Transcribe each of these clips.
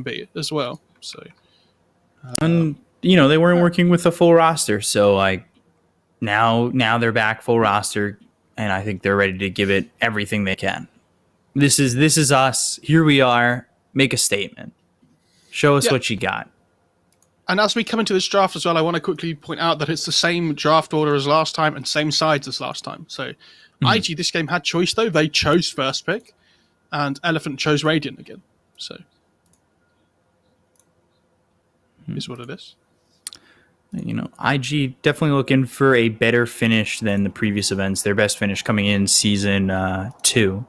be as well. So, and they weren't working with a full roster, so like now they're back full roster, and I think they're ready to give it everything they can. This is us. Here we are. Make a statement. Show us what you got. And as we come into this draft as well, I want to quickly point out that it's the same draft order as last time and same sides as last time. So IG, this game had choice, though. They chose first pick, and Elephant chose Radiant again. So is what it is. IG definitely looking for a better finish than the previous events. Their best finish coming in season 2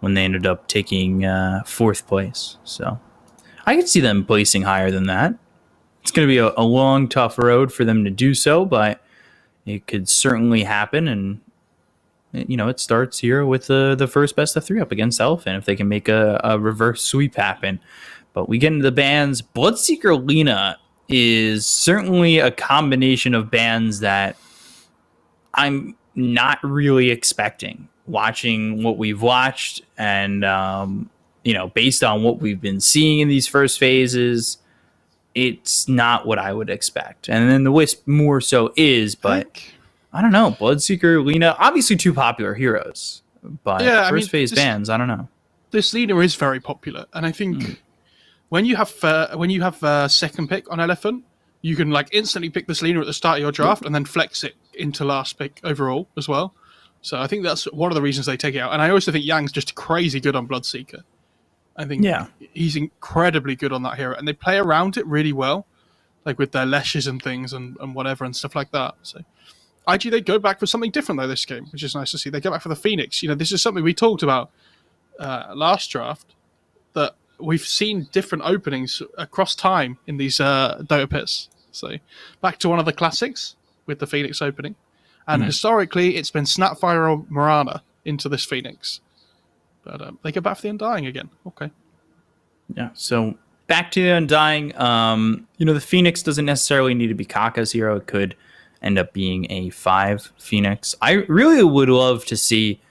when they ended up taking 4th place. So I could see them placing higher than that. It's going to be a long, tough road for them to do so, but it could certainly happen. And, it starts here with the first best of 3 up against Elephant if they can make a reverse sweep happen. But we get into the bans. Bloodseeker Lina is certainly a combination of bans that I'm not really expecting. Watching what we've watched and, based on what we've been seeing in these first phases, it's not what I would expect. And then the Wisp more so is, but I don't know. Bloodseeker, Lina, obviously 2 popular heroes, but first phase bans, I don't know. This Lina is very popular, and I think when you have second pick on Elephant, you can like instantly pick this Lina at the start of your draft and then flex it into last pick overall as well. So I think that's one of the reasons they take it out. And I also think Yang's just crazy good on Bloodseeker. I think he's incredibly good on that hero, and they play around it really well, like with their leshes and things and whatever and stuff like that. So IG, they go back for something different though this game, which is nice to see. They go back for the Phoenix. This is something we talked about last draft, that we've seen different openings across time in these Dota pits. So back to one of the classics with the Phoenix opening. And historically, it's been Snapfire or Mirana into this Phoenix. But they go back for the Undying again. Okay. Yeah, so back to the Undying. The Phoenix doesn't necessarily need to be Kaka's hero. It could end up being a 5 Phoenix. I really would love to see,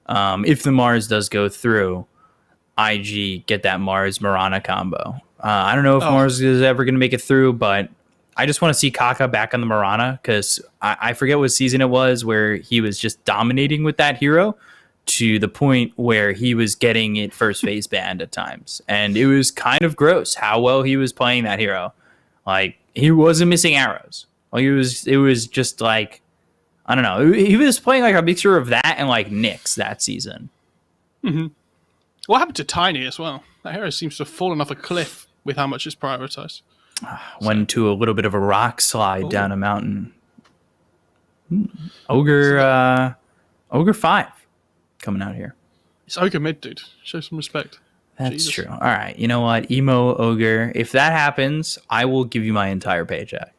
if the Mars does go through, IG get that Mars-Mirana combo. I don't know if Mars is ever going to make it through, but I just want to see Kaka back on the Mirana, because I forget what season it was where he was just dominating with that hero to the point where he was getting it first phase banned at times. And it was kind of gross how well he was playing that hero. Like, he wasn't missing arrows. Like, it was just like, I don't know. He was playing like a mixture of that and like Nyx that season. Mm-hmm. What happened to Tiny as well? That hero seems to have fallen off a cliff with how much it's prioritized. Went to a little bit of a rock slide down a mountain. Ogre 5 coming out here. It's Ogre mid, dude. Show some respect. That's Jesus. true. All right. You know what? Emo Ogre. If that happens, I will give you my entire paycheck.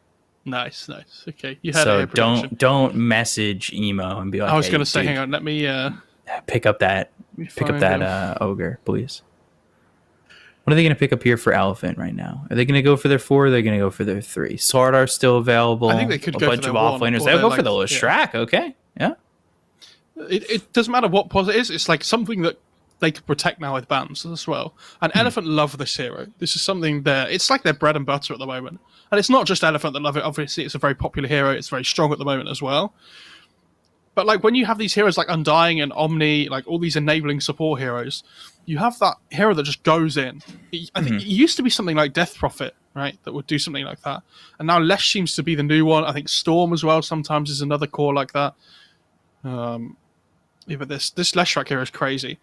Nice. Okay. You had a don't message Emo and be like, I was going to say, hang on, let me pick up that Ogre, please. What are they going to pick up here for Elephant right now? Are they going to go for their 4 or are they going to go for their 3? Slardar's still available. I think they could go for their 1. A bunch of offlaners. They'll go for the Lestrak. Okay. Yeah. It doesn't matter what pos it is. It's like something that they could protect now with bans as well. And Elephant love this hero. This is something it's like their bread and butter at the moment. And it's not just Elephant that love it. Obviously, it's a very popular hero. It's very strong at the moment as well. But like when you have these heroes like Undying and Omni, like all these enabling support heroes, you have that hero that just goes in. I think it used to be something like Death Prophet, right? That would do something like that. And now Lesh seems to be the new one. I think Storm as well sometimes is another core like that. But this Leshrac hero is crazy.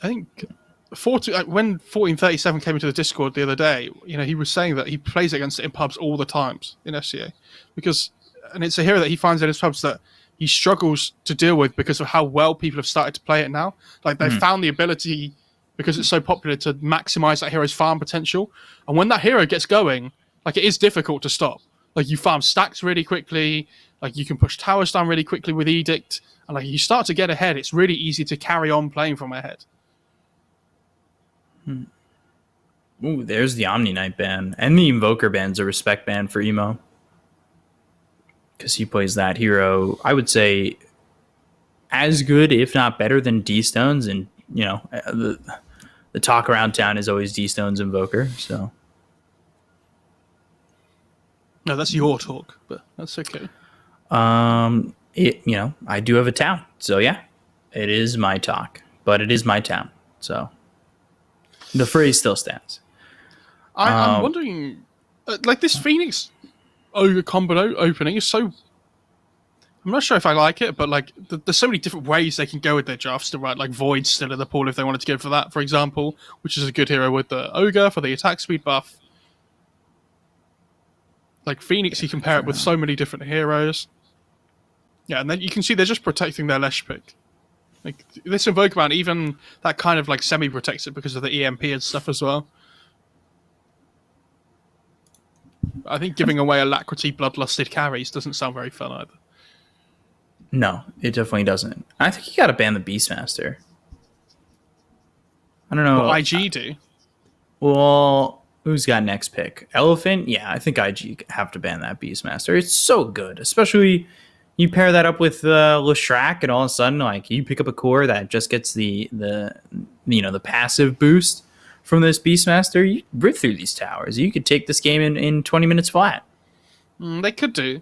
I think when 1437 came into the Discord the other day, he was saying that he plays against it in pubs all the times in SCA. And it's a hero that he finds in his pubs that he struggles to deal with because of how well people have started to play it now. Like, they've found the ability, because it's so popular, to maximize that hero's farm potential. And when that hero gets going, like, it is difficult to stop. Like, you farm stacks really quickly, like, you can push towers down really quickly with Edict, and like, you start to get ahead, it's really easy to carry on playing from ahead. Ooh, there's the Omni Knight ban. And the Invoker ban's a respect ban for Emo. Because he plays that hero, I would say, as good, if not better, than D-Stones. And, the talk around town is always D-Stone's Invoker. So No, that's your talk, but that's okay. I do have a town, so yeah, it is my talk, but it is my town, so the phrase still stands. I'm wondering, like this Phoenix Ogre combo opening is so. I'm not sure if I like it, but like there's so many different ways they can go with their drafts to write like Void still in the pool if they wanted to go for that, for example, which is a good hero with the Ogre for the attack speed buff. Like Phoenix, you compare it with so many different heroes. Yeah, and then you can see they're just protecting their Lesh pick. Like this Invoker Man, even that kind of like semi-protects it because of the EMP and stuff as well. I think giving away Alacrity Bloodlusted carries doesn't sound very fun either. No, it definitely doesn't. I think you got to ban the Beastmaster. I don't know. What IG do? Well, who's got next pick? Elephant? Yeah, I think IG have to ban that Beastmaster. It's so good, especially you pair that up with Leshrac, and all of a sudden, like you pick up a core that just gets the passive boost from this Beastmaster. You rip through these towers. You could take this game in 20 minutes flat. They could do.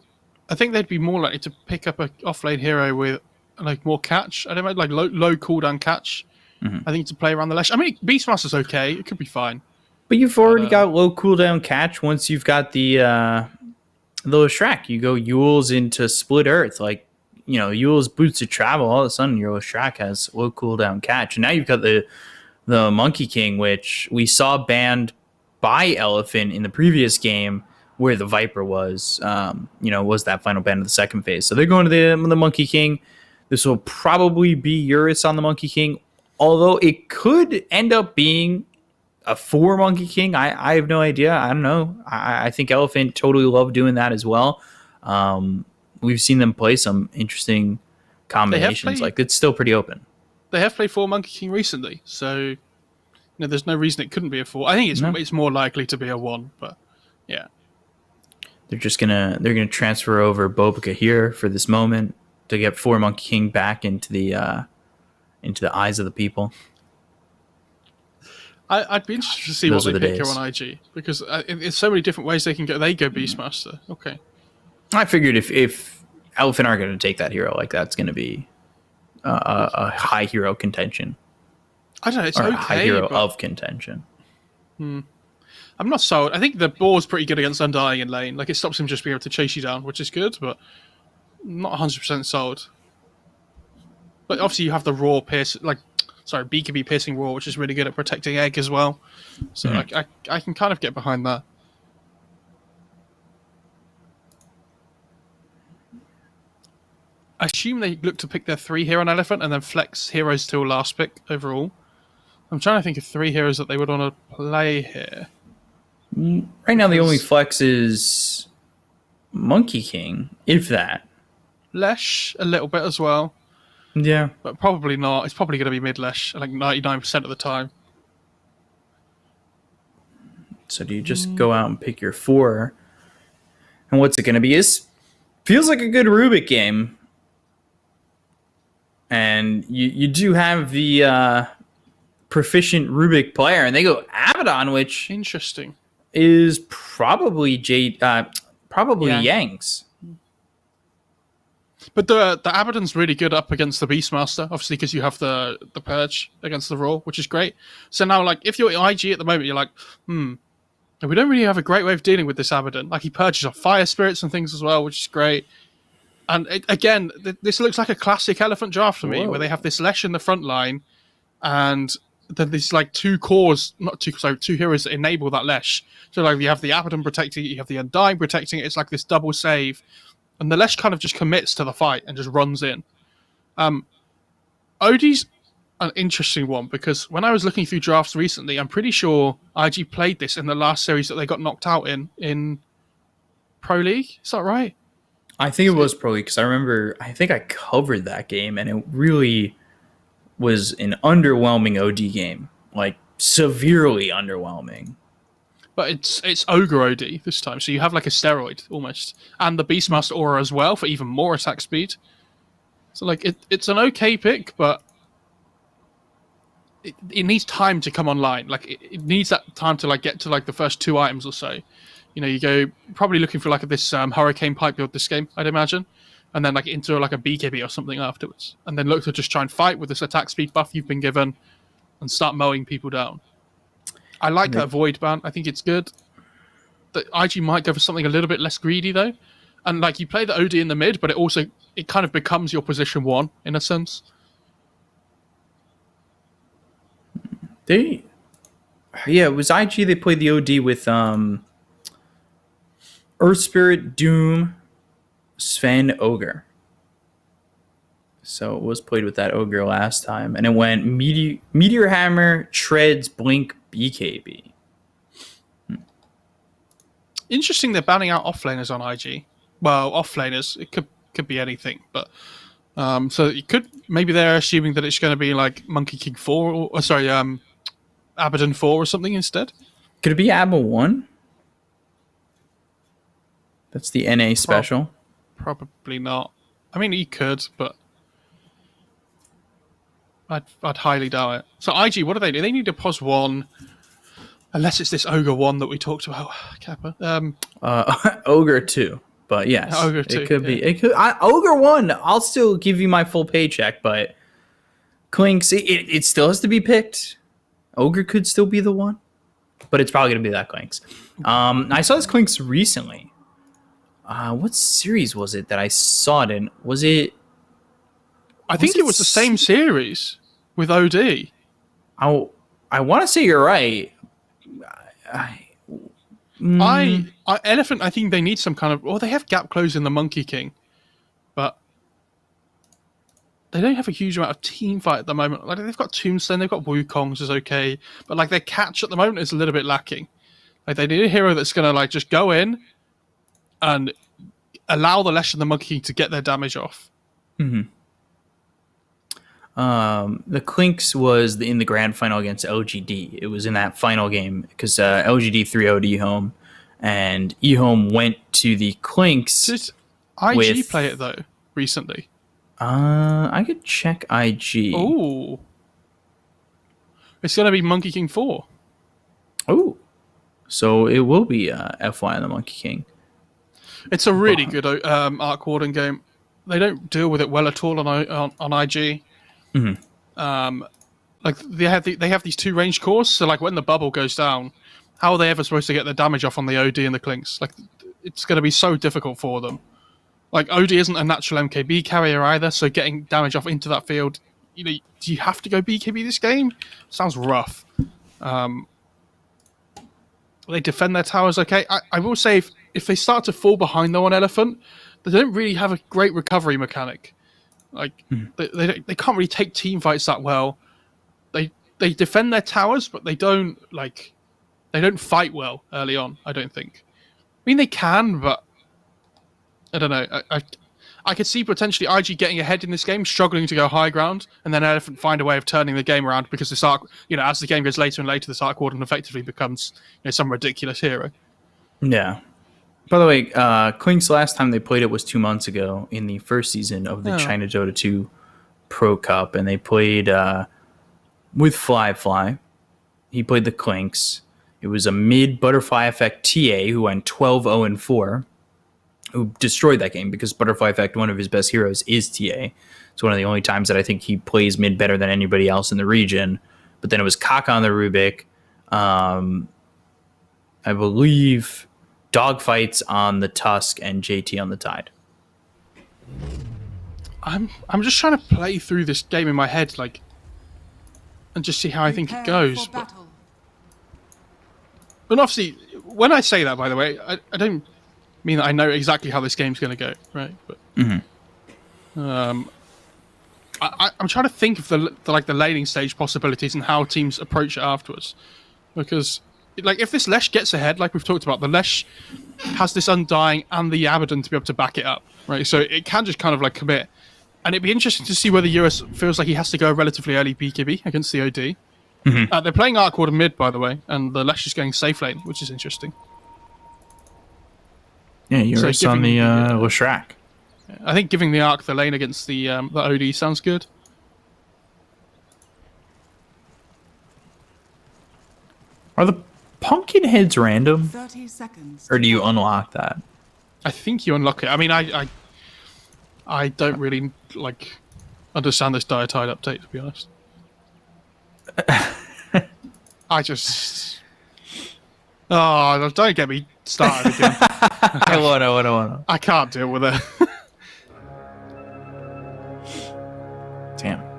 I think they'd be more likely to pick up a offlane hero with like more catch. I don't know, like low cooldown catch. Mm-hmm. I think to play around the Lesh. I mean, Beastmaster's okay. It could be fine. But you've already got low cooldown catch once you've got the Leshrac. You go Yule's into Split Earth. Like, Yule's Boots of Travel. All of a sudden, your Leshrac has low cooldown catch. And now you've got the Monkey King, which we saw banned by Elephant in the previous game, where the Viper was that final ban of the second phase. So they're going to the Monkey King. This will probably be Eurus on the Monkey King, although it could end up being a 4 Monkey King. I have no idea. I don't know. I think Elephant totally loved doing that as well. We've seen them play some interesting combinations. Like, it's still pretty open. They have played 4 Monkey King recently, so there's no reason it couldn't be a 4. I think it's more likely to be a 1, but yeah. They're gonna transfer over Bobica here for this moment to get 4 Monkey King back into the eyes of the people. I'd be interested to see what they pick here on IG, because it's so many different ways they can go. They go Beastmaster. Okay. I figured if Elephant are going to take that hero, like that's going to be a high hero contention. I don't know. It's okay. A high hero of contention. I'm not sold. I think the board's pretty good against Undying in lane. Like, it stops him just being able to chase you down, which is good, but not 100% sold. But obviously you have the raw BKB piercing raw, which is really good at protecting egg as well. So I can kind of get behind that. I assume they look to pick their 3 hero on Elephant and then flex heroes till last pick overall. I'm trying to think of 3 heroes that they would want to play here. Right now, the only flex is Monkey King, if that. Lesh, a little bit as well. Yeah. But probably not. It's probably going to be mid-Lesh, like 99% of the time. So do you just go out and pick your 4? And what's it going to be? Feels like a good Rubik game. And you do have the proficient Rubik player, and they go Abaddon, which... Interesting. Is probably Yang's. But the Abaddon's really good up against the Beastmaster, obviously, because you have the Purge against the Raw, which is great. So now, like, if you're IG at the moment, you're like, we don't really have a great way of dealing with this Abaddon. Like, he purges off fire spirits and things as well, which is great. And again, this looks like a classic Elephant draft for me, where they have this Lesh in the front line, and then there's like 2 heroes that enable that Lesh. So like you have the Abaddon protecting it, you have the Undying protecting it. It's like this double save, and the Lesh kind of just commits to the fight and just runs in. Odie's an interesting one, because when I was looking through drafts recently, I'm pretty sure IG played this in the last series that they got knocked out in Pro League. Is that right? I think it was Pro League, because I think I covered that game, and it really was an underwhelming OD game, like severely underwhelming. But it's Ogre OD this time, so you have like a steroid almost, and the Beastmaster aura as well for even more attack speed. So like it's an okay pick, but it needs time to come online. Like it needs that time to like get to like the first 2 items or so. You know, you go probably looking for like this hurricane pipe build this game, I'd imagine, and then like into like a BKB or something afterwards, and then look to just try and fight with this attack speed buff you've been given, and start mowing people down. I like that void ban. I think it's good. The IG might go for something a little bit less greedy though, and like you play the OD in the mid, but it kind of becomes your position 1 in a sense. It was IG. They played the OD with Earth Spirit, Doom, Sven, Ogre. So it was played with that Ogre last time, and it went Meteor Hammer, Treads, Blink, BKB. Interesting, they're banning out offlaners on IG. Well, offlaners, it could be anything, but so it could, maybe they're assuming that it's going to be like Monkey King 4 or sorry, Abaddon 4 or something instead. Could it be Abba 1? That's the NA special. Probably not. I mean, he could, but I'd highly doubt it. So IG, what do? They need a POS 1, unless it's this Ogre 1 that we talked about, Kappa. Ogre 2. But yes, Ogre 2, it could be. It could. Ogre 1, I'll still give you my full paycheck, but Clinks, it still has to be picked. Ogre could still be the one, but it's probably going to be that Clinks. I saw this Clinks recently. What series was it that I saw it in? Was it? I think it was the same series with OD. I want to say you're right. Elephant, I think they need some kind of... Well, they have gap close in the Monkey King, but they don't have a huge amount of team fight at the moment. Like, they've got Tombstone, they've got Wukong's is okay, but like their catch at the moment is a little bit lacking. Like, they need a hero that's going to like just go in and allow the Lesh and the Monkey King to get their damage off. Mm-hmm. The Clinks was in the grand final against LGD. It was in that final game because LGD 3-0'd eHome, and eHome went to the Clinks. Did IG play it though recently? I could check IG. Oh, it's gonna be Monkey King 4. Oh, so it will be FY on the Monkey King. It's a really good Arc Warden game. They don't deal with it well at all on IG. Mm-hmm. Like they have these 2 range cores, so like when the bubble goes down, how are they ever supposed to get their damage off on the OD and the Clinks? Like it's going to be so difficult for them. Like OD isn't a natural MKB carrier either, so getting damage off into that field, you know, do you have to go BKB this game? Sounds rough. They defend their towers okay. I will say if they start to fall behind though on Elephant, they don't really have a great recovery mechanic. Like they can't really take team fights that well. They defend their towers, but they don't fight well early on. I don't think. I mean they can, but I don't know. I could see potentially IG getting ahead in this game, struggling to go high ground, and then Elephant find a way of turning the game around because this arc, you know, as the game goes later and later, this Arc Warden effectively becomes, you know, some ridiculous hero. Yeah. By the way, Clinks last time they played it was 2 months ago in the first season of the China Dota 2 Pro Cup, and they played with Fly. He played the Clinks. It was a mid Butterfly Effect TA who went 12-0-4, who destroyed that game because Butterfly Effect, one of his best heroes, is TA. It's one of the only times that I think he plays mid better than anybody else in the region. But then it was Kaka on the Rubik. I believe Dogfights on the Tusk and JT on the Tide. I'm just trying to play through this game in my head, like, and just see how I think it goes. But obviously, when I say that, by the way, I don't mean that I know exactly how this game's going to go, right? But I'm trying to think of the laning stage possibilities and how teams approach it afterwards, because like if this Lesh gets ahead, like we've talked about, the Lesh has this Undying and the Abaddon to be able to back it up, right? So it can just kind of like commit, and it'd be interesting to see whether US feels like he has to go relatively early BKB against the OD. They're playing Arc Warden mid, by the way, and the Lesh is going safe lane, which is interesting. Yeah, US on the Leshrac. I think giving the Arc the lane against the OD sounds good. Are the pumpkin heads random, 30 seconds. or do you unlock that? I think you unlock it. I mean, I don't really like understand this dietide update, to be honest. I just... Oh, don't get me started again. I wanna. I can't deal with it. Damn.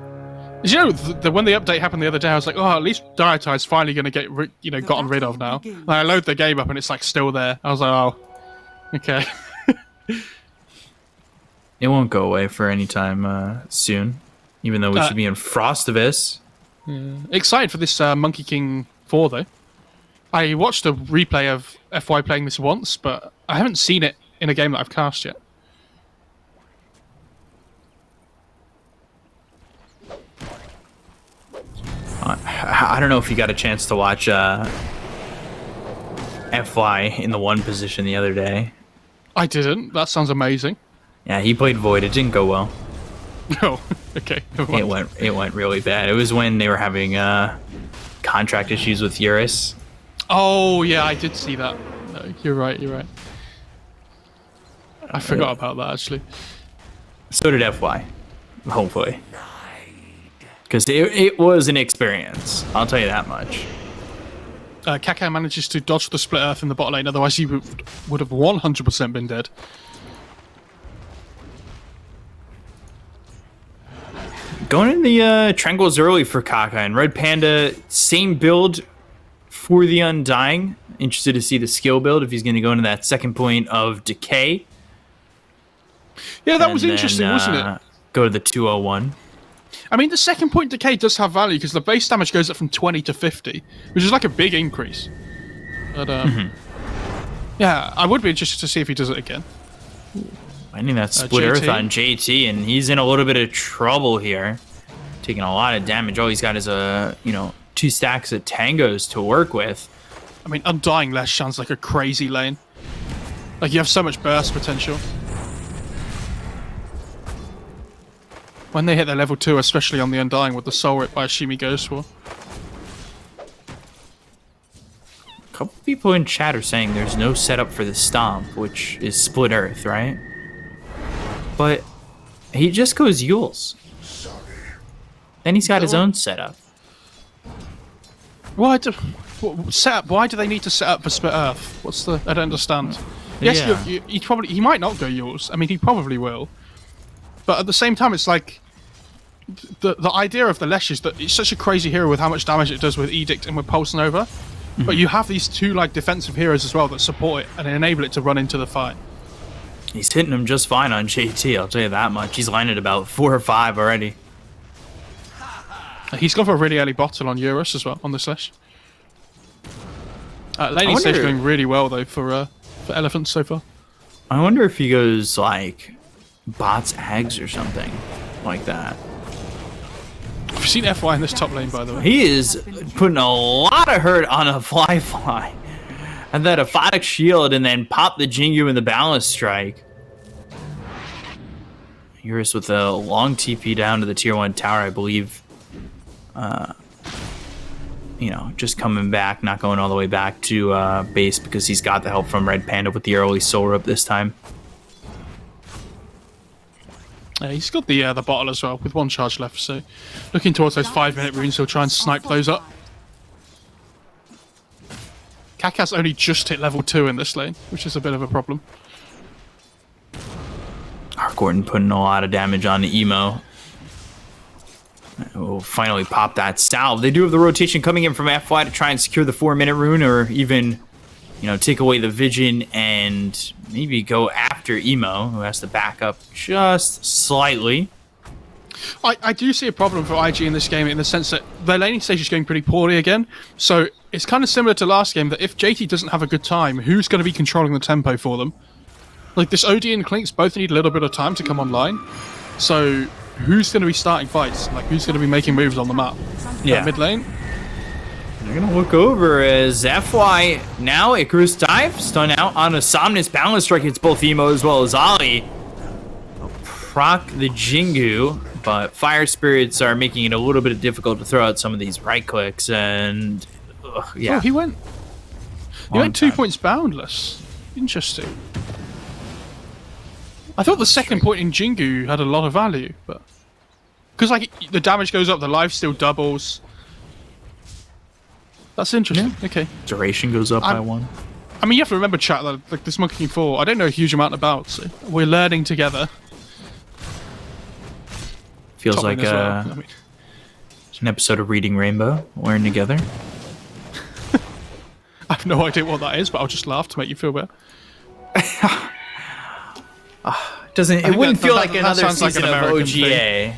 You know, when the update happened the other day, I was like, oh, at least dietide's finally going to get gotten rid of now. And I load the game up and it's like still there. I was like, oh, okay. It won't go away for any time soon, even though we should be in Frostivus. Excited for this Monkey King 4, though. I watched a replay of FY playing this once, but I haven't seen it in a game that I've cast yet. I don't know if you got a chance to watch FY in the one position the other day. I didn't. That sounds amazing. Yeah, he played Void. It didn't go well. Oh, okay. It went really bad. It was when they were having contract issues with Eurus. Oh, yeah, I did see that. No, you're right. I forgot about that, actually. So did FY, hopefully. Because it was an experience, I'll tell you that much. Kaka manages to dodge the split earth in the bot lane, otherwise he would have 100% been dead. Going in the Trangles early for Kaka, and Red Panda, same build for the Undying. Interested to see the skill build, if he's going to go into that second point of Decay. Yeah, that was interesting, wasn't it? Go to the 201. I mean, the second point Decay does have value, because the base damage goes up from 20 to 50, which is like a big increase. But, yeah, I would be interested to see if he does it again. Finding that split earth on JT, and he's in a little bit of trouble here. Taking a lot of damage. All he's got is 2 stacks of tangos to work with. I mean, Undying Lash sounds like a crazy lane. Like, you have so much burst potential. When they hit their level 2, especially on the Undying with the Soul Rip, I assume he goes for. A couple people in chat are saying there's no setup for the Stomp, which is Split Earth, right? But he just goes Yules. Then he's got his own setup. Why do they need to set up for Split Earth? What's the... I don't understand. Yes, Yeah. he might not go yours. I mean, he probably will. But at the same time, it's like... The idea of the Lesh is that it's such a crazy hero with how much damage it does with Edict and with Pulse Nova. But you have these 2 like defensive heroes as well that support it and enable it to run into the fight. He's hitting him just fine on JT, I'll tell you that much. He's landed about 4 or 5 already. He's gone for a really early bottle on Eurus as well, on the Slash. Laning stage going really well, though, for Elephants so far. I wonder if he goes, like, bots Ags or something like that. I've seen FY in this top lane, by the way. He is putting a lot of hurt on a Fly. And then a Photic Shield, and then pop the Jingu in the Balance Strike. Eurus with a long TP down to the tier 1 tower, I believe. Just coming back, not going all the way back to base because he's got the help from Red Panda with the early Soul Rip this time. Yeah, he's got the bottle as well, with 1 charge left, so looking towards those 5-minute runes, he'll try and snipe those up. Kaka's only just hit level 2 in this lane, which is a bit of a problem. Gordon putting a lot of damage on the Emo. We'll finally pop that salve. They do have the rotation coming in from FY to try and secure the 4-minute rune, or even, take away the Vision and maybe go after Emo, who has to back up just slightly. I do see a problem for IG in this game in the sense that their laning stage is going pretty poorly again. So it's kind of similar to last game that if JT doesn't have a good time, who's going to be controlling the tempo for them? Like, this OD and Clinks both need a little bit of time to come online. So who's going to be starting fights? Like, who's going to be making moves on the map? Yeah. Mid lane? They're going to look over as FY now Icarus dive, stun out on a Somnus Balance Strike. Hits both Emo as well as Ollie. Proc the Jingu, but Fire Spirits are making it a little bit difficult to throw out some of these right clicks, and Yeah. Oh, he went Long 2 time. points boundless. Interesting. I thought the second point in Jingu had a lot of value, but because like the damage goes up, the lifesteal doubles. That's interesting. Yeah. Okay. Duration goes up by 1. I mean, you have to remember, chat, that like this Monkey King 4, I don't know a huge amount about, so we're learning together. Feels Top like lane as well. I mean, an episode of Reading Rainbow. Learn together. I have no idea what that is, but I'll just laugh to make you feel better. It wouldn't feel like that another sounds like an season of American OGA.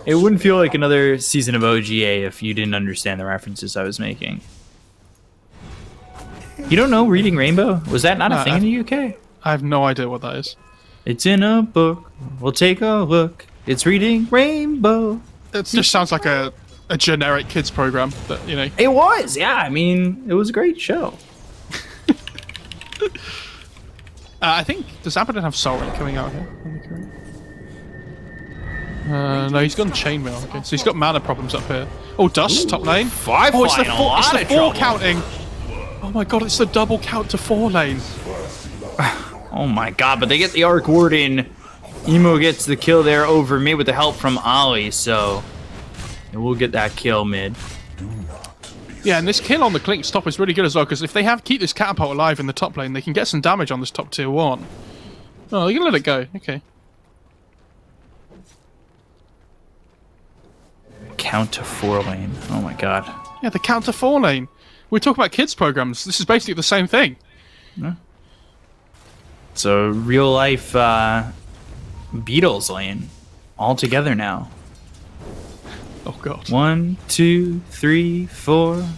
It wouldn't feel like another season of OGA if you didn't understand the references I was making. You don't know Reading Rainbow? Was that not a thing in the UK? I have no idea what that is. It's in a book. We'll take a look. It's Reading Rainbow. It just sounds like a generic kids program that, you know. It was, yeah. I mean, it was a great show. I think, does Abaddon have Soul Ring coming out here? No, he's gone Chainmail. Okay, so he's got mana problems up here. Oh, Dust, top lane. Firefly It's the in a four, lot it's the of four trouble. counting. Oh my god, it's the double count to 4 lane. Oh my god, but they get the Arc Warden. Emo gets the kill there over mid with the help from Ollie, so we'll get that kill mid. Yeah, and this kill on the Clink stop is really good as well, because if they keep this Catapult alive in the top lane, they can get some damage on this top tier 1. Oh, they're gonna let it go. Okay. Count to 4 lane. Oh my god. Yeah, the count to 4 lane. We're talking about kids programs. This is basically the same thing. So real life Beatles lane all together now. Oh god. 1, 2, 3, 4.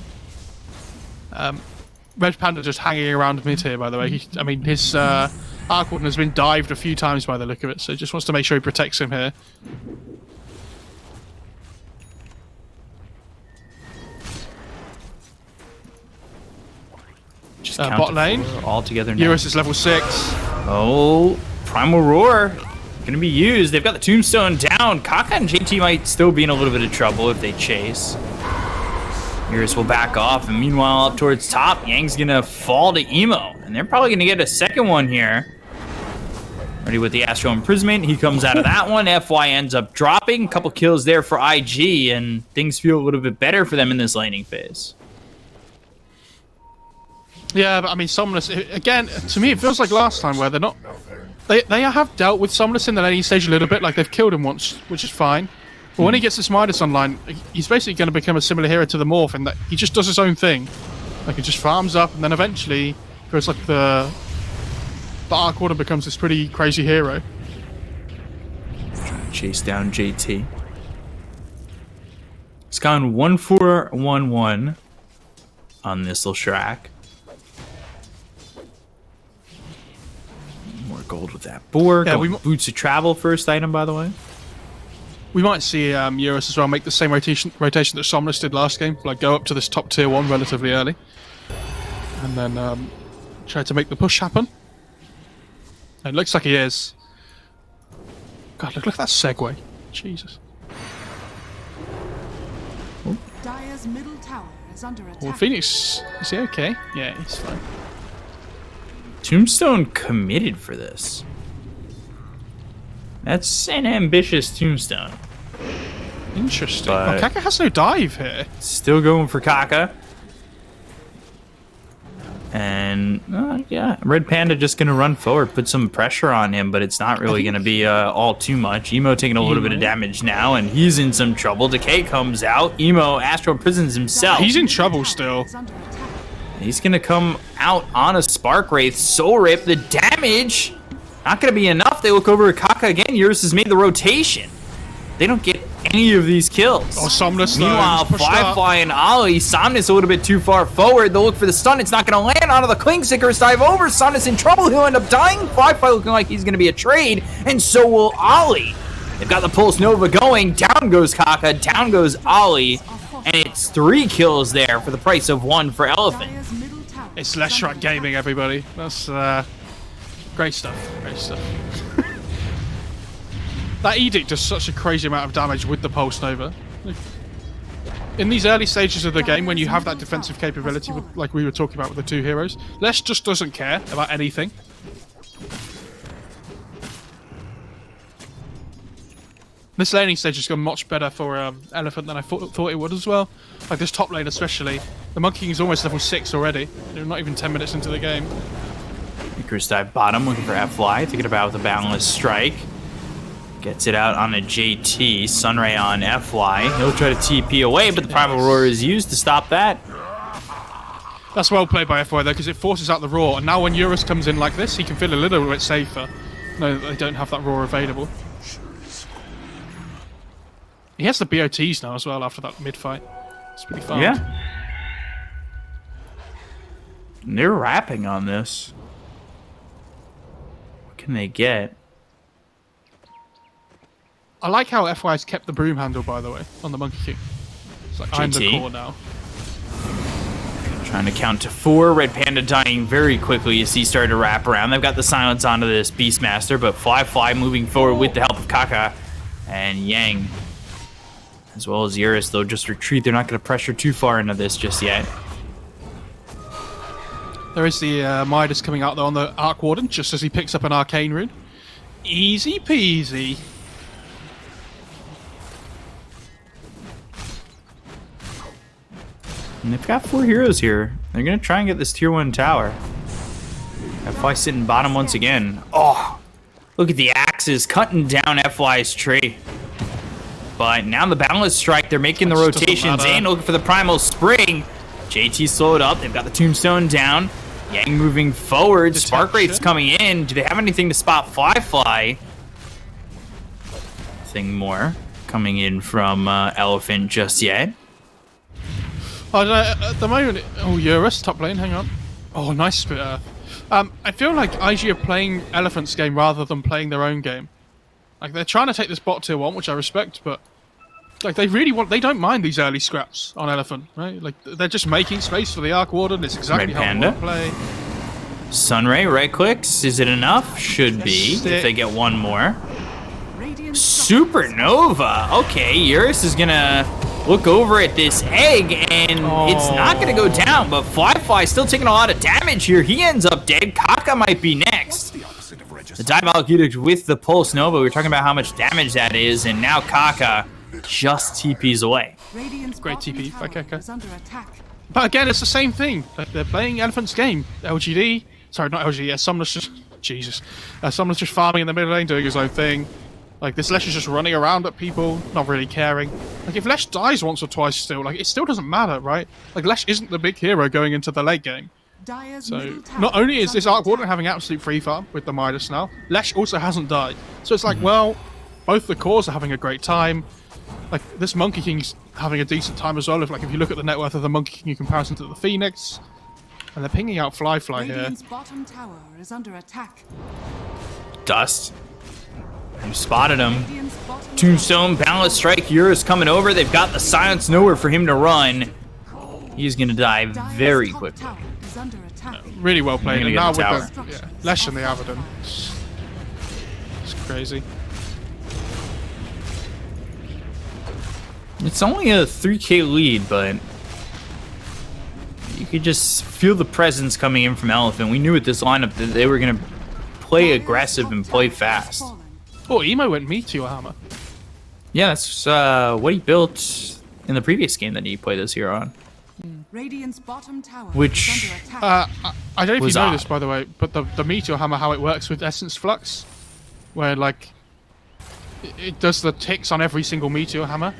Red Panda just hanging around mid here, by the way. I mean, his Arc Warden has been dived a few times by the look of it, so just wants to make sure he protects him here. Just Bot lane. all together now. Eurus is level 6. Oh, Primal Roar gonna be used. They've got the Tombstone down. Kaka and JT might still be in a little bit of trouble if they chase. Eurus will back off, and meanwhile up towards top, Yang's gonna fall to Emo, and they're probably gonna get a second one here. Ready with the Astral Imprisonment. He comes out of that one. FY ends up dropping. A couple kills there for IG, and things feel a little bit better for them in this laning phase. Yeah, but I mean, Somnus, again, to me, it feels like last time where they're not... They have dealt with Somnus in the laning stage a little bit, like they've killed him once, which is fine. But when he gets this Midas online, he's basically going to become a similar hero to the Morph in that he just does his own thing. Like, he just farms up, and then eventually, goes like the Arc Warden becomes this pretty crazy hero. Trying to chase down JT. It's gone 1-4-1-1 on this little Shrek. More gold with that boar. Yeah, Boots of Travel, first item, by the way. We might see Eurus as well make the same rotation that Somnus did last game, like go up to this top tier 1 relatively early, and then try to make the push happen. And it looks like he is. God, look at that segue. Jesus. Dire's middle tower is under attack. Well, Phoenix, is he okay? Yeah, he's fine. Tombstone committed for this. That's an ambitious Tombstone. Interesting. But- Oh, Kaka has no dive here. Still going for Kaka. And, yeah, Red Panda just going to run forward, put some pressure on him, but it's not really going to be all too much. Emo taking a little bit of damage now, and he's in some trouble. Decay comes out. Emo Astral prisons himself. He's in trouble still. Is under attack. He's going to come out on a Spark Wraith. Soul Rip, the damage, not going to be enough. They look over at Kaka again. Eurus has made the rotation. They don't get any of these kills. Oh, Somnus, though, Meanwhile, he's pushed up. Firefly and Ollie, Somnus a little bit too far forward. They'll look for the stun. It's not going to land onto the Cling Seekers. Dive over. Somnus in trouble. He'll end up dying. Firefly looking like he's going to be a trade, and so will Ollie. They've got the Pulse Nova going. Down goes Kaka. Down goes Ollie. And it's 3 kills there for the price of 1 for Elephant. Dire's middle tower It's is Less under Shrek Gaming, everybody. That's great stuff. Great stuff. That Edict does such a crazy amount of damage with the Pulse Nova. in these early stages of the game, when you have that defensive capability, like we were talking about with the two heroes, Lesh just doesn't care about anything. This laning stage has gone much better for Elephant than I thought it would as well. Like this top lane especially. The Monkey King is almost level 6 already. They're not even 10 minutes into the game. Icarus dive bottom, looking for F-Fly, thinking about the Boundless Strike. Gets it out on a JT. Sunray on F-Fly. He'll try to TP away, but the Primal Roar is used to stop that. That's well played by F-Fly though, because it forces out the Roar. And now when Eurus comes in like this, he can feel a little bit safer. No, they don't have that Roar available. He has the BOTs now as well after that mid-fight. It's pretty fun. Yeah. They're rapping on this. What can they get? I like how FY's kept the broom handle, by the way, on the Monkey King. It's like, I'm the core now. Trying to count to 4. Red Panda dying very quickly as he started to wrap around. They've got the silence onto this Beastmaster, but Fly moving forward with the help of Kaka and Yang. As well as Eurus, they'll just retreat. They're not going to pressure too far into this just yet. There is the Midas coming out though on the Arc Warden, just as he picks up an Arcane Rune. Easy peasy. And they've got 4 heroes here. They're going to try and get this tier 1 tower. FY sitting bottom once again. Oh, look at the axes cutting down FY's tree. But now the Boundless Strike, they're making the rotations. Zane looking for the Primal Spring. JT slowed up. They've got the Tombstone down. Yang moving forward. Spark Wraith's coming in. Do they have anything to spot Fly? Nothing more coming in from Elephant just yet. At the moment, Eurus, top lane, hang on. Oh, nice Spit Earth. I feel like IG are playing Elephant's game rather than playing their own game. Like, they're trying to take this bot tier 1, which I respect, but like they don't mind these early scraps on Elephant, right? Like, they're just making space for the Arc Warden. It's exactly how they want to play. Sunray, right clicks. Is it enough? Should be, if they get one more. Supernova. Okay, Eurus is gonna look over at this egg, and it's not gonna go down, but Fly still taking a lot of damage here. He ends up dead. Kaka might be next. The Diabolic Edict with the Pulse Nova. We were talking about how much damage that is, and now Kaka just TPs away. Great TP by Kaka. But again, it's the same thing. Like, they're playing Elephant's game. LGD. Sorry, not LGD. Yeah, Summoner's just... Jesus. Summoner's just farming in the middle lane, doing his own thing. Like, this Lesh is just running around at people, not really caring. Like, if Lesh dies once or twice still, like, it still doesn't matter, right? Like, Lesh isn't the big hero going into the late game. So, not only is this Arc Warden having absolute free farm with the Midas now, Lesh also hasn't died. So it's like, well, both the cores are having a great time. Like, this Monkey King's having a decent time as well. If you look at the net worth of the Monkey King in comparison to the Phoenix. And they're pinging out Fly here. Bottom tower is under attack. Dust. You spotted him. Tombstone, Boundless Strike, Eurus coming over. They've got the silence nowhere for him to run. He's going to die very quickly. Really well played. And now with the Lesh and the Abaddon. It's crazy. It's only a 3k lead, but you could just feel the presence coming in from Elephant. We knew with this lineup that they were going to play aggressive and play fast. Oh, Emo went Meteor Hammer. Yeah, that's what he built in the previous game that he played this hero on. Radiant's bottom tower Which I don't know if you know this, by the way, but the Meteor Hammer, how it works with Essence Flux, where like it does the ticks on every single Meteor Hammer,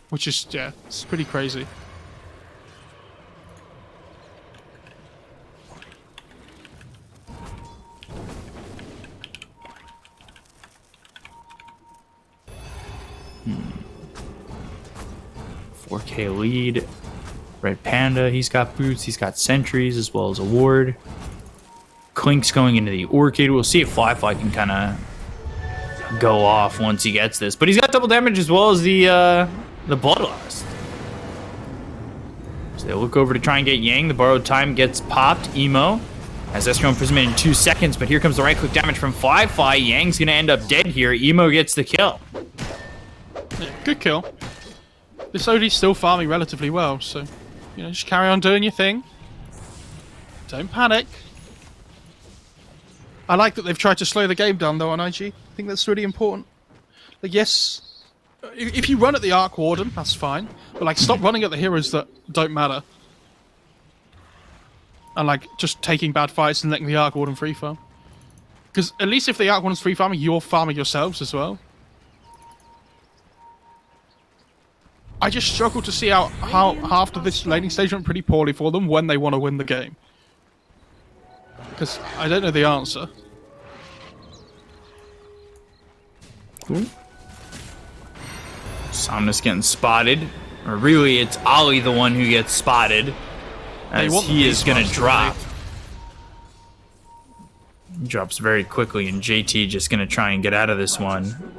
which is it's pretty crazy. Hmm. 4k lead. Red Panda, he's got boots, he's got sentries as well as a ward. Clink's going into the Orchid. We'll see if Fly can kind of go off once he gets this. But he's got double damage as well as the Bloodlust. So they look over to try and get Yang. The borrowed time gets popped. Emo has Estro Imprisonment in 2 seconds, but here comes the right click damage from Fly. Yang's going to end up dead here. Emo gets the kill. Yeah, good kill. This OD's still farming relatively well, so just carry on doing your thing. Don't panic. I like that they've tried to slow the game down though on IG. I think that's really important. Like, yes, if you run at the Arc Warden, that's fine, but like stop running at the heroes that don't matter. And like just taking bad fights and letting the Arc Warden free farm. Because at least if the Arc Warden's free farming, you're farming yourselves as well. I just struggle to see how after this laning stage went pretty poorly for them when they want to win the game. Because I don't know the answer. Cool. Somnus getting spotted. Or really, it's Ollie the one who gets spotted. As he is going to drop. He drops very quickly, and JT just going to try and get out of this one.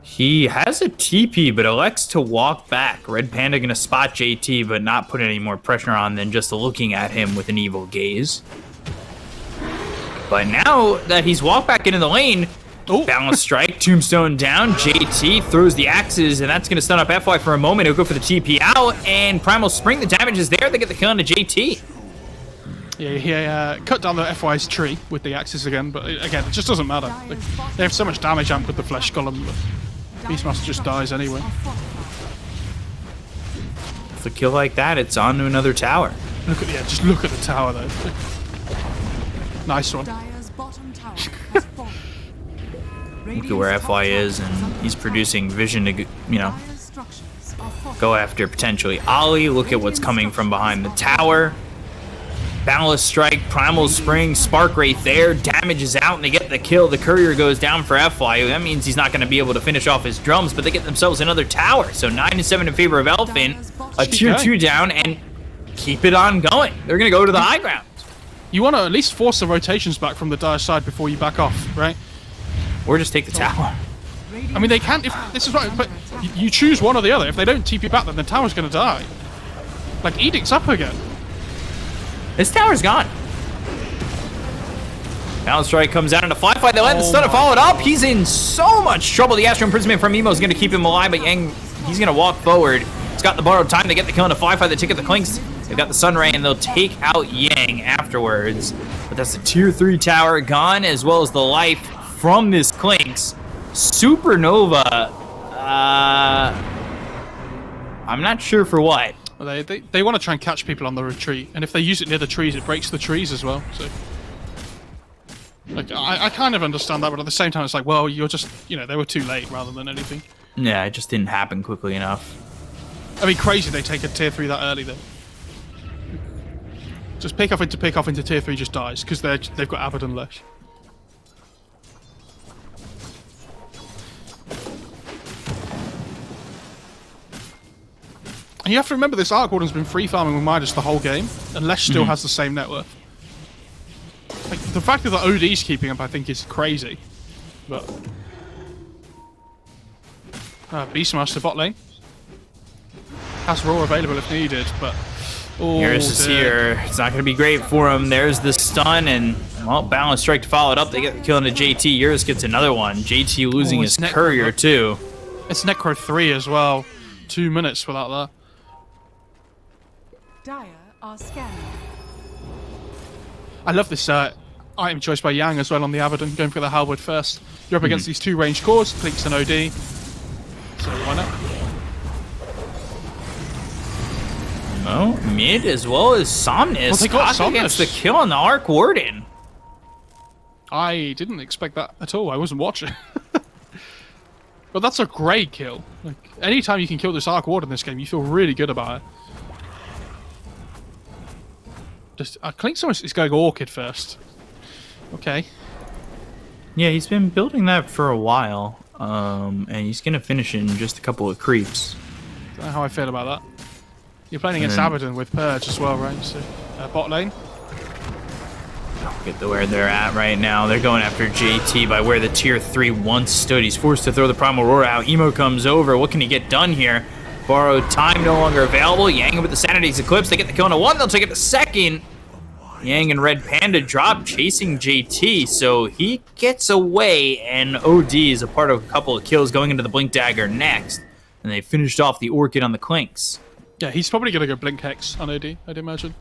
He has a TP, but elects to walk back. Red Panda going to spot JT, but not put any more pressure on than just looking at him with an evil gaze. But now that he's walked back into the lane, balance strike, tombstone down, JT throws the axes, and that's going to stun up FY for a moment. He'll go for the TP out, and Primal Spring, the damage is there. They get the kill onto JT. Yeah, he cut down the FY's tree with the axes again, but again, it just doesn't matter. Like, they have so much damage amp with the Flesh Golem, but Beastmaster just dies anyway. With a kill like that, it's on to another tower. Just look at the tower though. Nice one. Look at where FY is, and he's producing vision to, go after potentially Ollie. Look at what's coming from behind the tower. Boundless Strike, Primal Spring, Spark right there. Damage is out, and they get the kill. The courier goes down for FY. That means he's not going to be able to finish off his drums, but they get themselves another tower. So 9-7 in favor of Elfin. A tier 2 down, and keep it on going. They're going to go to the high ground. You want to at least force the rotations back from the Dire side before you back off, right? Or just take the tower. I mean, they can't. If this is right, but you choose one or the other. If they don't TP back, then the tower's going to die. Like, Edict's up again. This tower's gone. Balance Strike comes out into Fly Fight. They let the stun follow it up. He's in so much trouble. The Astral Imprisonment from Emo is going to keep him alive, but Yang, he's going to walk forward. He's got the borrowed time to get the kill into Fly Fight. They take out the Clinks. They've got the Sunray, and they'll take out Yang afterwards. But that's the tier 3 tower gone, as well as the life from this Clinks. Supernova. I'm not sure for what. They want to try and catch people on the retreat, and if they use it near the trees, it breaks the trees as well. So, like, I kind of understand that, but at the same time, it's like, well, you're just, they were too late rather than anything. Yeah, it just didn't happen quickly enough. I mean, crazy they take a tier 3 that early, though. Just pick off into tier 3 just dies, because they've got Abaddon Lesh. And you have to remember this Arc Warden's been free farming with Midas the whole game, and Lesh still has the same net worth. Like, the fact that the OD's keeping up, I think, is crazy. But Beastmaster bot lane has Raw available if needed, but Eurus is here. It's not going to be great for him. There's the stun, and well, Balance Strike to follow it up. They get the kill into JT. Eurus gets another one. JT losing his courier too. It's Necro 3 as well. 2 minutes without that. Dire are scanning. I love this item choice by Yang as well on the Abaddon, going for the Halberd first. You're up against these 2 ranged cores, Clinks and OD. So why not? Oh, mid as well as Somnus. Well, they got Somnus against the kill on the Arc Warden. I didn't expect that at all. I wasn't watching. But that's a great kill. Like, anytime you can kill this Arc Warden in this game, you feel really good about it. Just Clinks is going Orchid first. Okay. Yeah, he's been building that for a while, and he's gonna finish in just a couple of creeps. Don't know how I feel about that. You're playing against Abaddon with Purge as well, right? So bot lane. Look at where they're at right now. They're going after JT by where the tier 3 once stood. He's forced to throw the Primal Roar out. Emo comes over. What can he get done here? Borrowed time no longer available. Yang with the Sanity's Eclipse. They get the kill into 1. They'll take it to 2nd. Yang and Red Panda drop chasing JT. So he gets away, and OD is a part of a couple of kills going into the Blink Dagger next. And they finished off the Orchid on the Clinks. Yeah, he's probably going to go Blink Hex on OD, I'd imagine.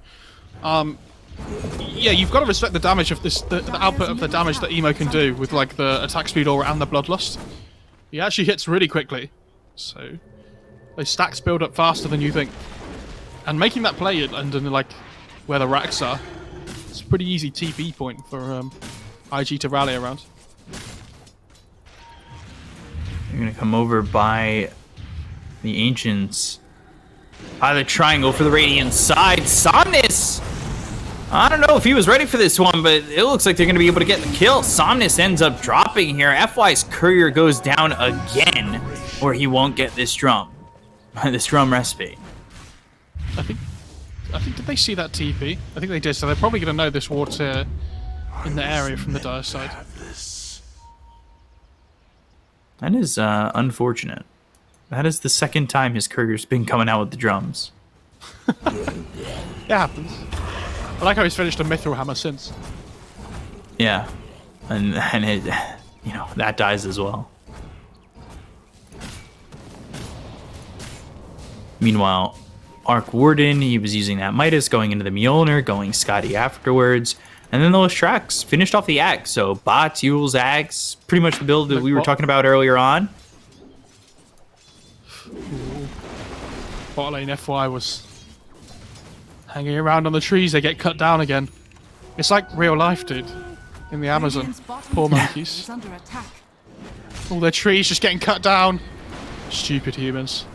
Yeah, you've got to respect the damage of this, the output of the damage that Emo can do with like the attack speed aura and the bloodlust. He actually hits really quickly, so those stacks build up faster than you think. And making that play under like where the racks are, it's a pretty easy TP point for IG to rally around. They're gonna come over by the Ancients. By the triangle for the Radiant side. Somnus! I don't know if he was ready for this one, but it looks like they're going to be able to get the kill. Somnus ends up dropping here. FY's Courier goes down again, or he won't get this drum. This drum recipe. I think did they see that TP? I think they did, so they're probably going to know this water in the area from the Dire side. That is unfortunate. That is the second time his Courier's been coming out with the drums. It happens. I like how he's finished a Mithril Hammer since. Yeah, and it, you know, that dies as well. Meanwhile, Arc Warden, he was using that Midas, going into the Mjolnir, going Scotty afterwards, and then those tracks finished off the Axe. So bots, Yules, Axe, pretty much the build that we were talking about earlier on. Bot lane FY was hanging around on the trees, they get cut down again. It's like real life, dude. In the Amazon. Poor monkeys. All their trees just getting cut down. Stupid humans.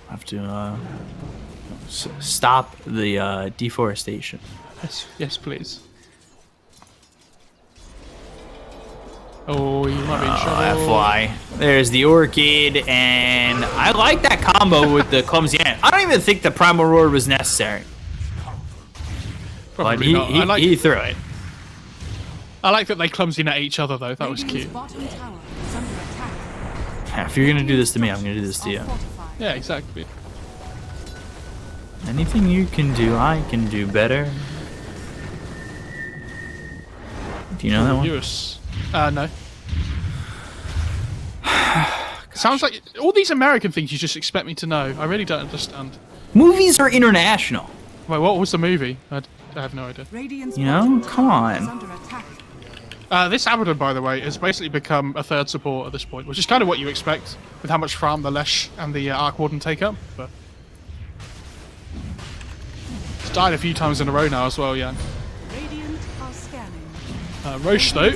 Have to stop the deforestation. Yes, please. Oh, you might be in trouble. FY. There's the Orchid, and I like that combo with the clumsy ant. I don't even think the Primal Roar was necessary. Probably but not. He threw it. I like that they clumsy at each other, though. That was cute. Yeah, if you're gonna do this to me, I'm gonna do this to you. Yeah, exactly. Anything you can do, I can do better. Do you know that one? No. Sounds like all these American things you just expect me to know. I really don't understand. Movies are international. Wait, what was the movie? I have no idea. You know, come on. This Abaddon, by the way, has basically become a third support at this point, which is kind of what you expect with how much farm the Lesh and the Arc Warden take up. But it's died a few times in a row now as well, yeah. Roche, though.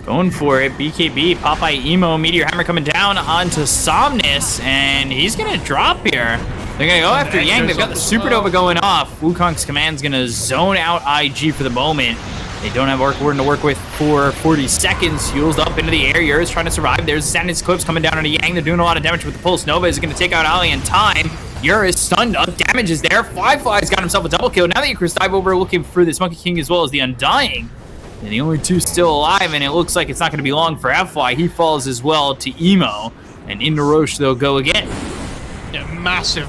Going for it. BKB, Popeye Emo, Meteor Hammer coming down onto Somnus, and he's going to drop here. They're going to go after Yang. They've got the Supernova going off. Wukong's command's going to zone out IG for the moment. They don't have Arc Warden to work with for 40 seconds. Yules up into the air. Yura's trying to survive. There's Sadness Clips coming down onto Yang. They're doing a lot of damage with the Pulse Nova. Is going to take out Ali in time. Yura is stunned up. Damage is there. Fly's got himself a double kill. Now the Icarus dive over looking for this Monkey King as well as the Undying. And the only two still alive, and it looks like it's not going to be long for FY. He falls as well to Emo. And into Roche they'll go again. Yeah, massive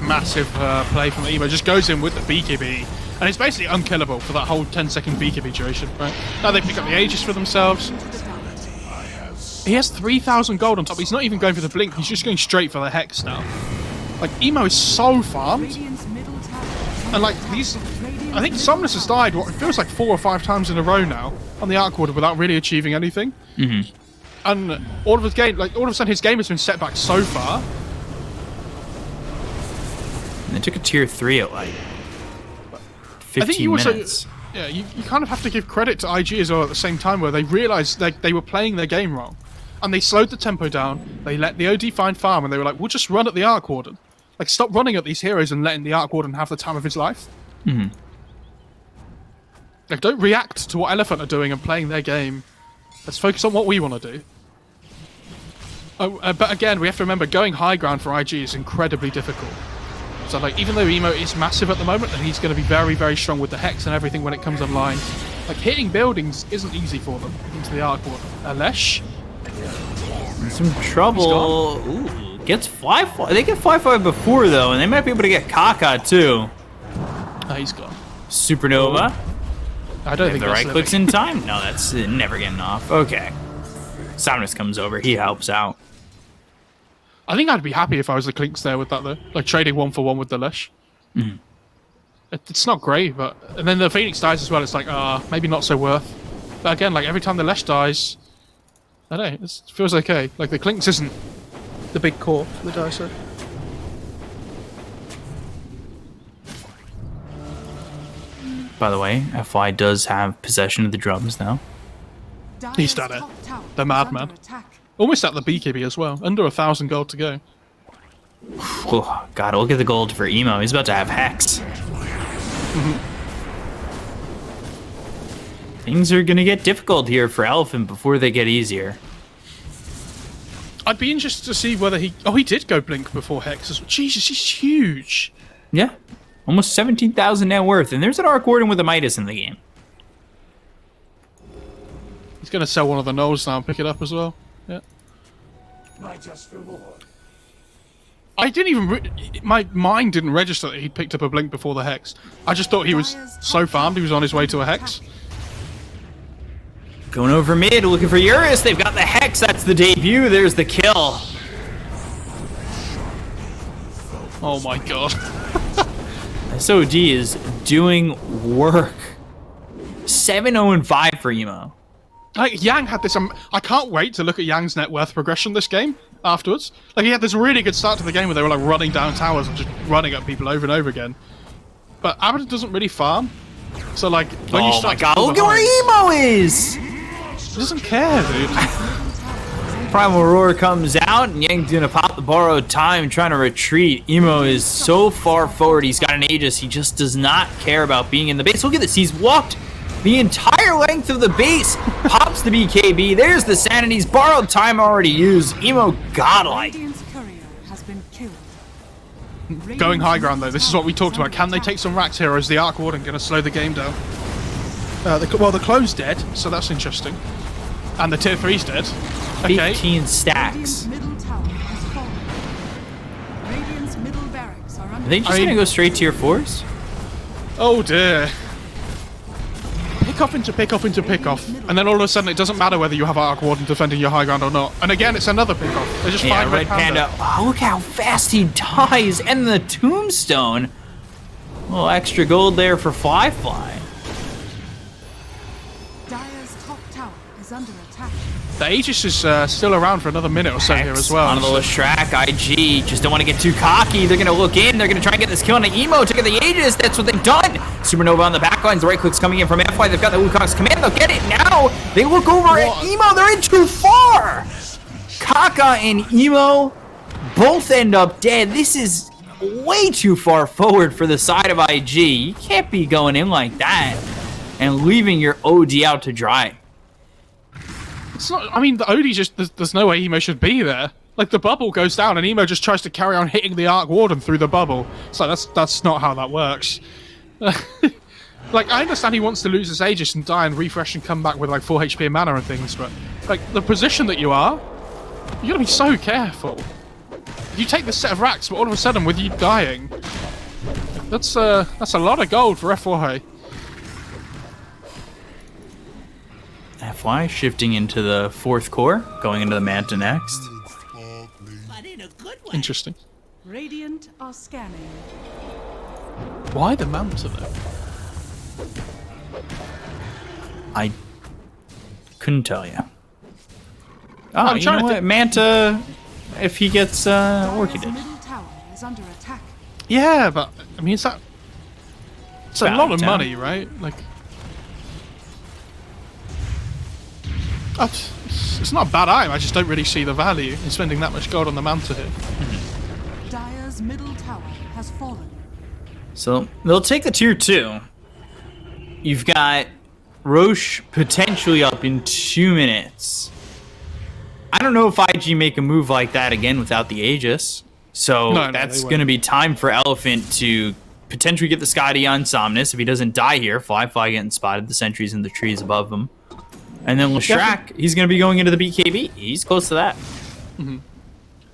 play from Emo. Just goes in with the BKB. And it's basically unkillable for that whole 10-second BKB duration, right? Now they pick up the Aegis for themselves. He has 3,000 gold on top. He's not even going for the Blink. He's just going straight for the Hex now. Like, Emo is so farmed. And like, these... I think Somnus has died, what, it feels like 4 or 5 times in a row now on the Arc Warden without really achieving anything. Mm-hmm. And all of a sudden his game has been set back so far. And they took a tier 3 at like 15 I think you also, minutes. Yeah, you kind of have to give credit to IG as well at the same time, where they realised they were playing their game wrong. And they slowed the tempo down, they let the OD find farm, and they were like, we'll just run at the Arc Warden. Like, stop running at these heroes and letting the Arc Warden have the time of his life. Mm-hmm. Like, don't react to what Elephant are doing and playing their game. Let's focus on what we want to do. Oh, but again, we have to remember, going high ground for IG is incredibly difficult. So, like, even though Emo is massive at the moment, and he's going to be very, very strong with the Hex and everything when it comes online, like, hitting buildings isn't easy for them into the Arc Warden. Alesh? In some trouble. Ooh, gets Fly. They get Fly before, though, and they might be able to get Kaka, too. He's gone. Supernova. I don't think the right clicks in time. No, that's never getting off. Okay. Somnus comes over. He helps out. I think I'd be happy if I was the Clinks there with that, though. Like, trading 1-for-1 with the Lesh. It's not great, but... And then the Phoenix dies as well. It's like, maybe not so worth. But again, like, every time the Lesh dies... I don't know, it feels okay. Like, the Clinks isn't the big core for the Dicer. By the way, FY does have possession of the drums now. He's done it. The madman. Almost at the BKB as well. Under 1,000 gold to go. Oh, God, look at the gold for Emo. He's about to have Hex. Things are going to get difficult here for Elephant before they get easier. I'd be interested to see whether he... Oh, he did go Blink before Hex as well. Jesus, he's huge. Yeah. Almost 17,000 net worth. And there's an Arc Warden with a Midas in the game. He's going to sell one of the Knolls now and pick it up as well. Yeah. I didn't even... My mind didn't register that he'd picked up a Blink before the Hex. I just thought he was so farmed he was on his way to a Hex. Going over mid, looking for Eurus. They've got the Hex. That's the debut. There's the kill. Oh my god. SOD is doing work. 7-0-5 for Emo. Like, Yang had this... I can't wait to look at Yang's net worth progression this game afterwards. Like, he had this really good start to the game where they were, like, running down towers and just running at people over and over again. But Abaddon doesn't really farm. So, like, when you start... Oh my god, look at where Emo is! He doesn't care, dude. Primal Roar comes out, and Yang's gonna pop the borrowed time, trying to retreat. Emo is so far forward, he's got an Aegis, he just does not care about being in the base. Look at this, he's walked the entire length of the base, pops the BKB, there's the Sanities, borrowed time already used. Emo godlike. Going high ground, though, this is what we talked about. Can they take some racks here, or is the Arc Warden going to slow the game down? Well, the Clone's dead, so that's interesting. And the tier 3's dead. Okay. 15 stacks. Are they just gonna go straight tier 4s? Oh dear. Pick off into pick off into pick off. And then all of a sudden it doesn't matter whether you have Arc Warden defending your high ground or not. And again, it's another pick off. They just find Red Panda. Oh, look how fast he dies. And the Tombstone. A little extra gold there for Fly. Under attack. The Aegis is still around for another minute or so here as well. On the Leshrac, IG just don't want to get too cocky. They're going to look in. They're going to try and get this kill on the Emo. Took the Aegis. That's what they've done. Supernova on the backlines. The right click's coming in from FY. They've got the Wukong's command. They'll get it now. They look over at Emo. They're in too far. Kaka and Emo both end up dead. This is way too far forward for the side of IG. You can't be going in like that and leaving your OD out to dry. It's not. I mean, the OD just. There's no way Emo should be there. Like, the bubble goes down and Emo just tries to carry on hitting the Arc Warden through the bubble. So that's not how that works. Like, I understand he wants to lose his Aegis and die and refresh and come back with, like, 4 HP and mana and things, but, like, the position that you are, you gotta be so careful. You take this set of racks, but all of a sudden, with you dying, that's a lot of gold for FY. FY shifting into the 4th core, going into the Manta next. Interesting. Radiant are scanning. Why the Manta, though? I couldn't tell you. Oh, you know what? Manta, if he gets Orchided. Yeah, but, I mean, it's a lot of money, right? Like... It's not a bad item, I just don't really see the value in spending that much gold on the Manta here. Dire's middle tower has fallen. So, they'll take the tier 2. You've got Roche potentially up in 2 minutes. I don't know if IG make a move like that again without the Aegis. So, that's going to be time for Elephant to potentially get the Scotty on Somnus. If he doesn't die here, Fly getting spotted, the sentries in the trees above him. And then Leshrac, he's going to be going into the BKB. He's close to that. Mm-hmm.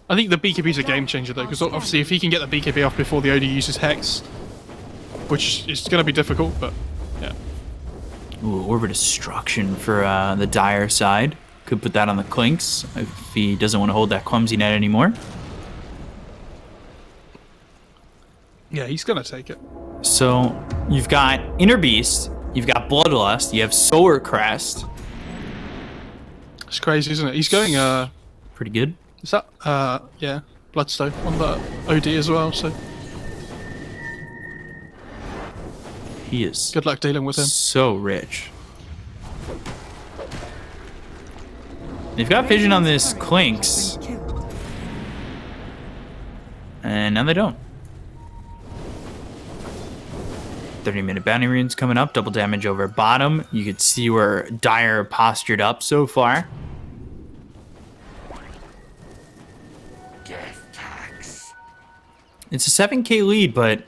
I think the BKB's a game changer, though, because obviously if he can get the BKB off before the OD uses Hex, which is going to be difficult, but yeah. Ooh, Orb of Destruction for the Dire side. Could put that on the Clinks if he doesn't want to hold that clumsy net anymore. Yeah, he's going to take it. So you've got Inner Beast, you've got Bloodlust, you have Solar Crest. It's crazy, isn't it? He's going, Pretty good. is that, yeah, Bloodstone on the OD as well, so He is good luck dealing with him. so rich. They've got vision on this Clinks, and now they don't. 30-minute bounty runes coming up, double damage over bottom. You could see where Dire postured up so far. It's a 7k lead, but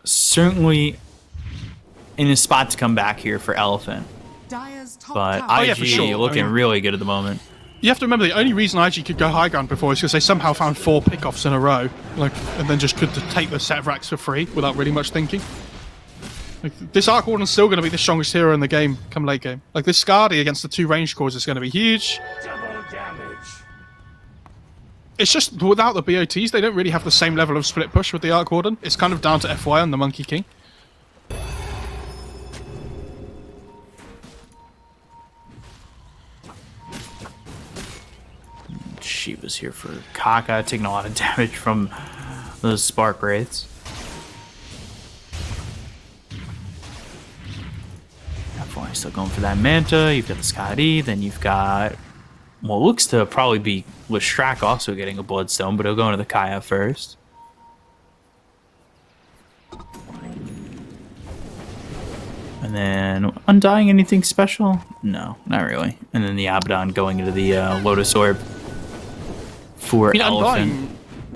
certainly in a spot to come back here for Elephant. Dire's top But tower. IG yeah, for sure. looking I mean- really good at the moment. You have to remember the only reason IG could go high ground before is because they somehow found 4 pickoffs in a row, and then just could take the set of racks for free without really much thinking. This Arc Warden's still going to be the strongest hero in the game come late game. This Scardy against the 2 range cores is going to be huge. It's just without the BOTs, they don't really have the same level of split push with the Arc Warden. It's kind of down to FY and the Monkey King. Shiva's here for Kaka, taking a lot of damage from those Spark Wraiths. F1 still going for that Manta. You've got the Scotty, then you've got what looks to probably be Lestrak also getting a Bloodstone, but he'll go into the Kaya first. And then Undying, anything special? No, not really. And then the Abaddon going into the Lotus Orb for Elephant.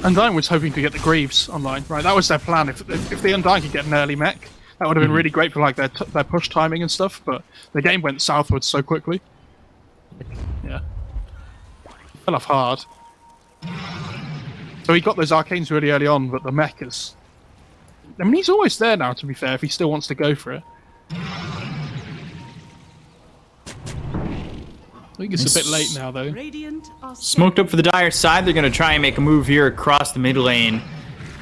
Undying was hoping to get the Greaves online, right? That was their plan. If the Undying could get an early mech, that would have been really great for their push timing and stuff. But the game went southwards so quickly. Yeah, fell off hard. So he got those arcanes really early on, but the mech is. I mean, he's always there now. To be fair, if he still wants to go for it. I think it's a bit late now, though. Radiant are Smoked up for the Dire side. They're going to try and make a move here across the mid lane.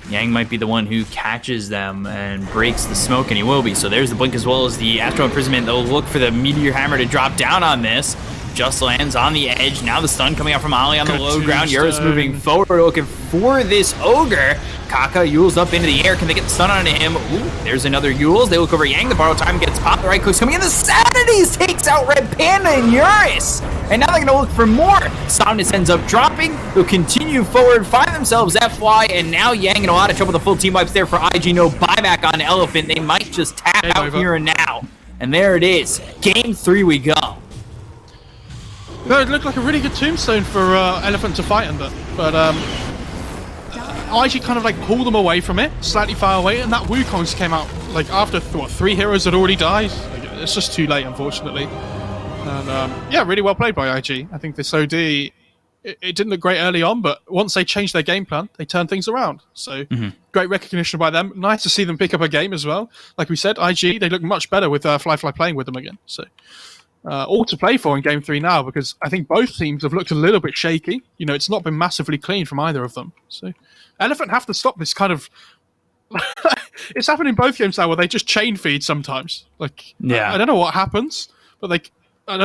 Yang might be the one who catches them and breaks the smoke, and he will be. So there's the blink as well as the Astral Imprisonment. They'll look for the Meteor Hammer to drop down on this. Just lands on the edge. Now the stun coming out from Ali on the low ground. Eurus moving forward, looking for this Ogre. Kaka Yules up into the air. Can they get the stun on him? Ooh, there's another Yules. They look over Yang. The borrow time gets popped. The right click's coming in. The Sanities takes out Red Panda and Eurus. And now they're going to look for more. Somnus ends up dropping. They'll continue forward, find themselves FY, and now Yang in a lot of trouble. The full team wipes there for IG. No buyback on Elephant. They might just tap out over. here and now. And there it is. Game 3 we go. No, it looked like a really good tombstone for Elephant to fight under, but IG kind of pulled them away from it, slightly far away, and that Wukong's came out after 3 heroes had already died. It's just too late, unfortunately. And yeah, really well played by IG. I think this OD, it didn't look great early on, but once they changed their game plan, they turned things around. So great recognition by them. Nice to see them pick up a game as well. Like we said, IG, they look much better with Fly playing with them again. So. All to play for in Game 3 now, because I think both teams have looked a little bit shaky. It's not been massively clean from either of them. So Elephant have to stop this kind of... it's happened in both games now where they just chain feed sometimes. Yeah. I don't know what happens, but I don't know